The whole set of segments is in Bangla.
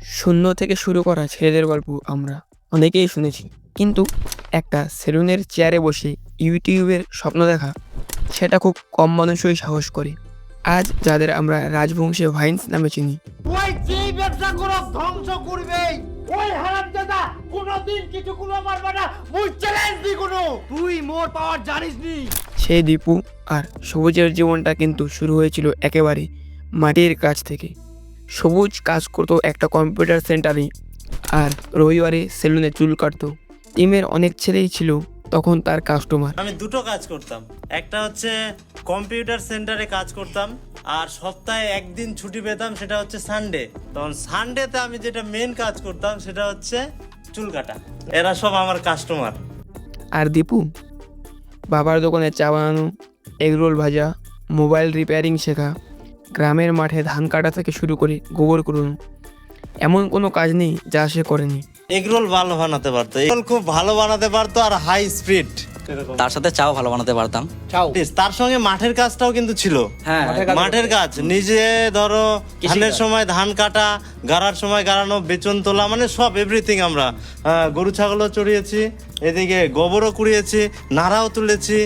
শূন্য থেকে শুরু করা ছেলেদের গল্প আমরা অনেকেই শুনেছি, কিন্তু একটা সেলুনের চেয়ারে বসে ইউটিউবের স্বপ্ন দেখা সেটা খুব কম মানুষই সাহস করে। আজ যাদের আমরা রাজবংশী ভাইন্স নামে চিনি, ওই যে ব্যবসা করো ধ্বংস করবে, ওই হারামজাদা কোনোদিন কিছু কোনো পারবে না। মুই চ্যালেঞ্জ দি কোনো, তুই মোর পাওয়ার জানিস নি। সেই দীপু আর সবুজের জীবনটা কিন্তু শুরু হয়েছিল একেবারে মাটির কাছ থেকে। সবুজ কাজ করতো একটা কম্পিউটার সেন্টারে, আর রবিবারে সেলুনে চুল কাটতো। টিমের অনেক ছেলেই ছিল তখন তার কাস্টমার। আমি দুটো কাজ করতাম, একটা হচ্ছে কম্পিউটার সেন্টারে কাজ করতাম, আর সপ্তাহে একদিন ছুটি পেতাম, সেটা হচ্ছে সানডে। তখন সানডেতে আমি যেটা মেন কাজ করতাম সেটা হচ্ছে চুল কাটা। এরা সব আমার কাস্টমার। আর দীপু বাবার দোকানে চা বানানো, এগরোল ভাজা, মোবাইল রিপেয়ারিং শেখা, গ্রামের মাঠে ধান কাটা থেকে শুরু করে গোবর কুড়ানো, এমন কোনো কাজ নেই যা সে করেনি। এগরোল ভালো বানাতে পারতো, এগরোল খুব ভালো বানাতে পারতো, আর হাই স্পিড। তার সাথে চাও ভালো বানাতে পারতাম। তার সঙ্গে মাঠের কাজটাও কিন্তু ছিল। হ্যাঁ, মাঠের কাজ নিজে ধরো, ধানের সময় ধান কাটা, গাড়ার সময় গাড়ানো, বেচন তোলা, মানে সব এভরিথিং। আমরা গরু ছাগলও চড়িয়েছি, এদিকে গোবরও কুড়িয়েছি, নাড়াও তুলেছি,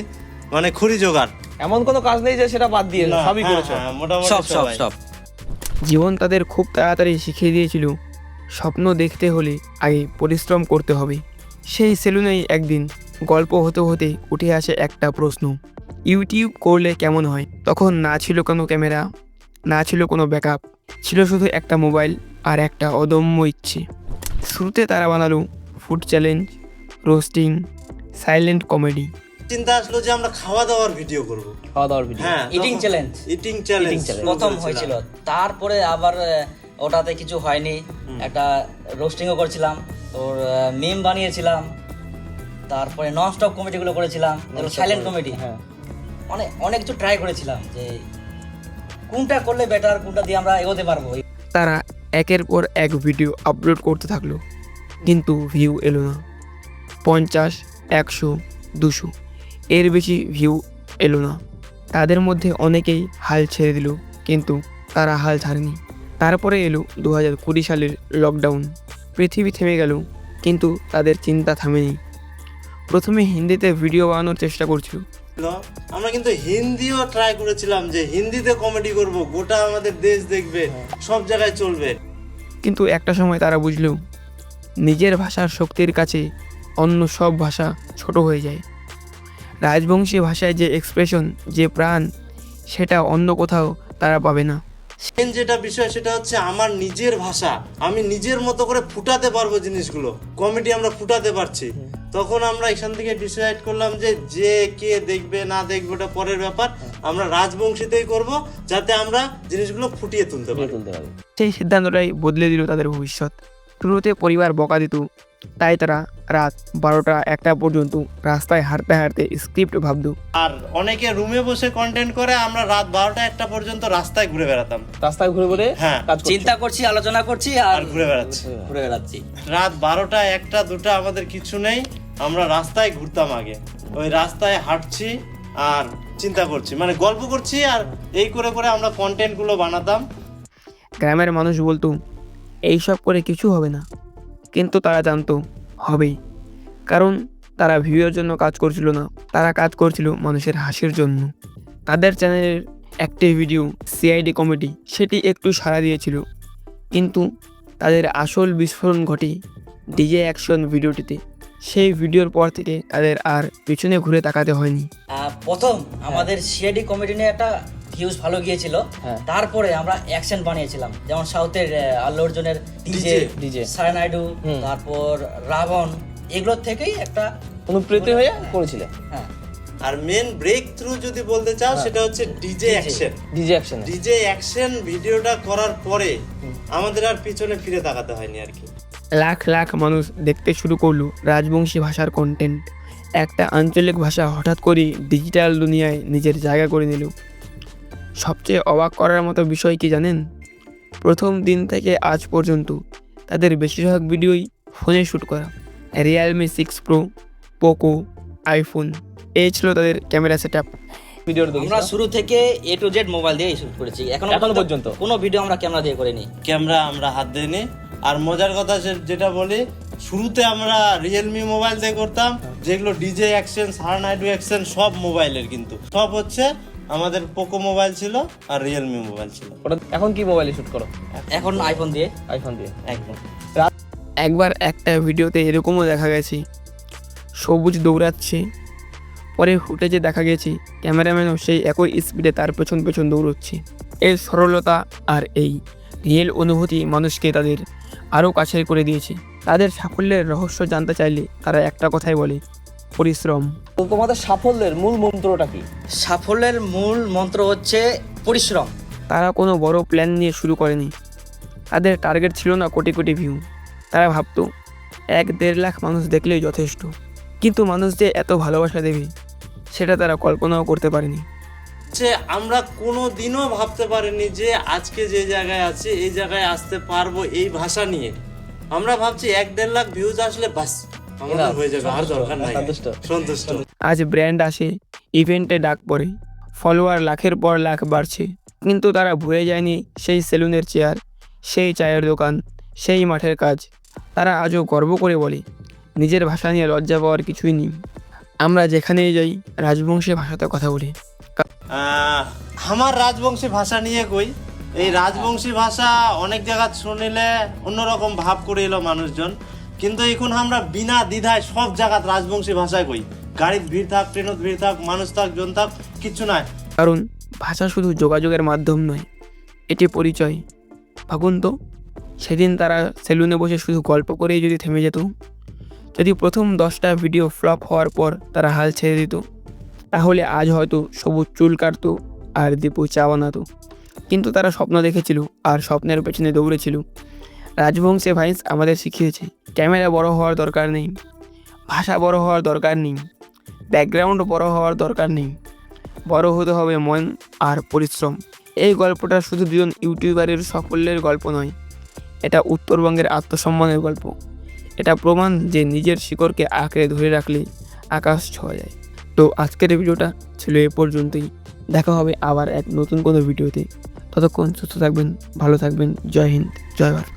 মানে খুঁড়ি জোগাড়। এমন কোনো কাজ নেই যে সেটা বাদ দিয়ে সবই করেছো। মোটামুটি সব সব সবাই। সব জীবন তাদের খুব তাড়াতাড়ি শিখিয়ে দিয়েছিল স্বপ্ন দেখতে হলে আগে পরিশ্রম করতে হবে। সেই সেলুনেই একদিন গল্প হতে হতে উঠে আসে একটা প্রশ্ন, ইউটিউব করলে কেমন হয়? তখন না ছিল কোনো ক্যামেরা, না ছিল কোনো ব্যাকআপ, ছিল শুধু একটা মোবাইল আর একটা অদম্য ইচ্ছে। শুরুতে তারা বানালো food challenge, roasting, silent comedy. চিন্তা আসলো যে আমরা খাওয়া দাওয়ার ভিডিও করব। খাওয়া দাওয়ার ভিডিও, হ্যাঁ, ইটিং চ্যালেঞ্জ ইটিং চ্যালেঞ্জ প্রথম হয়েছিল। তারপরে আবার ওটাতে কিছু হয়নি, একটা রোস্টিংও করেছিলাম, তোর মিম বানিয়েছিলাম, তারপরে নন স্টপ কমেডিগুলো করেছিলাম, সাইলেন্ট কমেডি। হ্যাঁ, অনেক কিছু ট্রাই করেছিলাম যে কোনটা করলে বেটার, কোনটা দিয়ে আমরা এগোতে পারবো। তারা একের পর এক ভিডিও আপলোড করতে থাকলো, কিন্তু ভিউ এলো না। 50, 100, 200 এর বেশি ভিউ এলো না। তাদের মধ্যে অনেকেই হাল ছেড়ে দিল, কিন্তু তারা হাল ছাড়েনি। তারপরে এলো 2020 সালের লকডাউন। পৃথিবী থেমে গেল, কিন্তু তাদের চিন্তা থামেনি। প্রথমে হিন্দিতে ভিডিও বানানোর চেষ্টা করছিল, আমরা কিন্তু হিন্দিও ট্রাই করেছিলাম যে হিন্দিতে কমেডি করব, গোটা আমাদের দেশ দেখবে, সব জায়গায় চলবে। কিন্তু একটা সময় তারা বুঝলো নিজের ভাষার শক্তির কাছে অন্য সব ভাষা ছোট হয়ে যায়। রাজবংশী ভাষায় যে এক্সপ্রেশন, যে প্রাণ, সেটা অন্য কোথাও তারা পাবে না। মেন যেটা বিষয় সেটা হচ্ছে আমার নিজের ভাষা, আমি নিজের মতো করে ফুটাতে পারবো জিনিসগুলো, কমেডি আমরা ফুটাতে পারছি। তখন আমরা এখান থেকে ডিসাইড করলাম যে যে কে দেখবে না দেখবে ওটা পরের ব্যাপার, আমরা রাজবংশীতেই করব, যাতে আমরা জিনিসগুলো ফুটিয়ে তুলতে পারি। সেই সিদ্ধান্তটাই বদলে দিল তাদের ভবিষ্যৎ। শুরুতে পরিবার বকা দিত, তাই তারা রাত 12টা 1টা পর্যন্ত রাস্তায় হাঁটতে হাঁটতে স্ক্রিপ্ট ভাবত। আর অনেকে রুমে বসে কন্টেন্ট করে, আমরা রাত 12টা 1টা পর্যন্ত রাস্তায় ঘুরে বেড়াতাম। রাস্তায় ঘুরে ঘুরে হ্যাঁ, কাজ করছো। চিন্তা করছি, আলোচনা করছি আর আর ঘুরে বেড়াচ্ছি। ঘুরে বেড়াচ্ছি। রাত 12টা 1টা 2টা আমাদের কিছু নেই, আমরা রাস্তায় ঘুরতাম আগে, ওই রাস্তায় হাঁটছি আর চিন্তা করছি, মানে গল্প করছি, আর এই করে করে আমরা কন্টেন্টগুলো বানাতাম। গ্রামের মানুষ বলতো এইসব করে কিছু হবে না, কিন্তু তারা জানতো হবেই, কারণ তারা ভিউয়ের জন্য কাজ করছিল না, তারা কাজ করছিল মানুষের হাসির জন্য। তাদের চ্যানেলের একটি ভিডিও সিআইডি কমেডি, সেটি একটু সাড়া দিয়েছিল, কিন্তু তাদের আসল বিস্ফোরণ ঘটে ডিজে অ্যাকশন ভিডিওটিতে। সেই ভিডিওর পর থেকে তাদের আর পিছনে ঘুরে তাকাতে হয়নি। প্রথম আমাদের সিআইডি কমেডি নিয়ে একটা ভিউজ ভালো গিয়েছিল, তারপরে আমরা অ্যাকশন বানিয়েছিলাম, যেমন সাউথের আল্লু অর্জুনের ডিজে, সারা নাইডু, তারপর রাবণ, এগুলোর থেকেই একটা অনুপ্রেরিত হয়ে করেছিলে। হ্যাঁ, আর মেন ব্রেক থ্রু যদি বলতে চাও সেটা হচ্ছে DJ action. DJ action, DJ action ভিডিওটা করার পরে আমাদের আর পিছনে ফিরে তাকাতে হয়নি আর কি। লাখ লাখ মানুষ দেখতে শুরু করলো রাজবংশী ভাষার কন্টেন্ট। একটা আঞ্চলিক ভাষা হঠাৎ করে ডিজিটাল দুনিয়ায় নিজের জায়গা করে নিল। সবচেয়ে অবাক করার মতো বিষয় কি জানেন? প্রথম দিন থেকে আজ পর্যন্ত তাদের বেশিরভাগ ভিডিওই ফোনে শ্যুট করা। রিয়েলমি 6 প্রো, পোকো, আইফোন, এই ছিল তাদের ক্যামেরা সেট আপ। ভিডিওর আমরা শুরু থেকে এ টু জেড মোবাইল দিয়ে শুট করেছি, এখনো পর্যন্ত কোনো ভিডিও আমরা ক্যামেরা দিয়ে করিনি। ক্যামেরা আমরা হাত দিইনি, আর মজার কথা যেটা বলি, শুরুতে আমরা রিয়েলমি মোবাইল দিয়ে করতাম, যেগুলো ডিজে অ্যাকশন, সারানাইডু অ্যাকশন সব মোবাইলের, কিন্তু সব হচ্ছে আমাদের পোকো মোবাইল ছিল আর রিয়েলমি মোবাইল ছিল। ওটা এখন কি মোবাইলে শুট করো? এখন আইফোন দিয়ে। আইফোন দিয়ে। একদম। একবার একটা ভিডিওতে এরকমও দেখা গেছে, সবুজ দৌড়াচ্ছে, পরে ফুটেজে দেখা গেছে ক্যামেরাম্যানও সেই একই স্পিডে তার পেছন পেছন দৌড়চ্ছে। এর সরলতা আর এই রিয়েল অনুভূতি মানুষকে তাদের আরও কাছের করে দিয়েছে। তাদের সাফল্যের রহস্য জানতে চাইলে তারা একটা কথাই বলে, পরিশ্রম। তো তোমাদের সাফল্যের মূল মন্ত্রটা কি? সাফল্যের মূল মন্ত্র হচ্ছে পরিশ্রম। তারা কোনো বড় প্ল্যান নিয়ে শুরু করেনি। তাদের টার্গেট ছিল না কোটি কোটি ভিউ। তারা ভাবতো 1-1.5 লাখ মানুষ দেখলেই যথেষ্ট। কিন্তু মানুষ যে এত ভালোবাসা দেবে সেটা তারা কল্পনাও করতে পারেনি। যে আমরা কোনো দিনও ভাবতে পারিনি যে আজকে যে জায়গায় আছি এই জায়গায় আসতে পারবো এই ভাষা নিয়ে। আমরা ভাবছি 1-1.5 লাখ ভিউজ আসলে বাস আমাদের হয়ে যাবে, আর দরকার নাই, সন্তুষ্ট। আজ ব্র্যান্ড আসে, ইভেন্টে ডাক পড়ে, ফলোয়ার লাখের পর লাখ বাড়ছে, কিন্তু তারা ভুলে যায়নি সেই সেলুনের চেয়ার, সেই চায়ের দোকান, সেই মাঠের কাজ। তারা আজও গর্ব করে বলে, নিজের ভাষা নিয়ে লজ্জা পাওয়ার কিছুই নেই। আমরা যেখানেই যাই রাজবংশী ভাষাতে কথা বলি। আমার রাজবংশী ভাষা নিয়ে কই, এই রাজবংশী ভাষা অনেক জায়গা শুনিলে অন্যরকম ভাব করে এলো মানুষজন, কিন্তু এখন আমরা বিনা দ্বিধায় সব জায়গাত রাজবংশী ভাষায় কই। গাড়ির ভিড় থাক, ট্রেনত ভিড় থাক, মানুষ থাক, জন থাক, কিচ্ছু নাই। কারণ ভাষা শুধু যোগাযোগের মাধ্যম নয়, এটি পরিচয়। ভাবুন তো, সেদিন তারা সেলুনে বসে শুধু গল্প করেই যদি থেমে যেত, যদি প্রথম 10টা ভিডিও ফ্লপ হওয়ার পর তারা হাল ছেড়ে দিত, তাহলে আজ হয়তো সবুজ চুল কাটতো আর দীপু চা বানাতো। কিন্তু তারা স্বপ্ন দেখেছিল আর স্বপ্নের পেছনে দৌড়েছিল। রাজবংশী ভাইস আমাদের শিখিয়েছে, ক্যামেরা বড় হওয়ার দরকার নেই, ভাষা বড় হওয়ার দরকার নেই, ব্যাকগ্রাউন্ড বড় হওয়ার দরকার নেই, বড় হতে হবে মন আর পরিশ্রম। এই গল্পটা শুধু দুজন ইউটিউবারের সাফল্যের গল্প নয়, এটা উত্তরবঙ্গের আত্মসম্মানের গল্প। এটা প্রমাণ যে নিজের শিকড়কে আঁকড়ে ধরে রাখলে আকাশ ছোঁয়া যায়। তো আজকের ভিডিওটা ছিল এ পর্যন্তই। দেখা হবে আবার এক নতুন কোনো ভিডিওতে। ততক্ষণ সুস্থ থাকবেন, ভালো থাকবেন। জয় হিন্দ, জয় ভারত।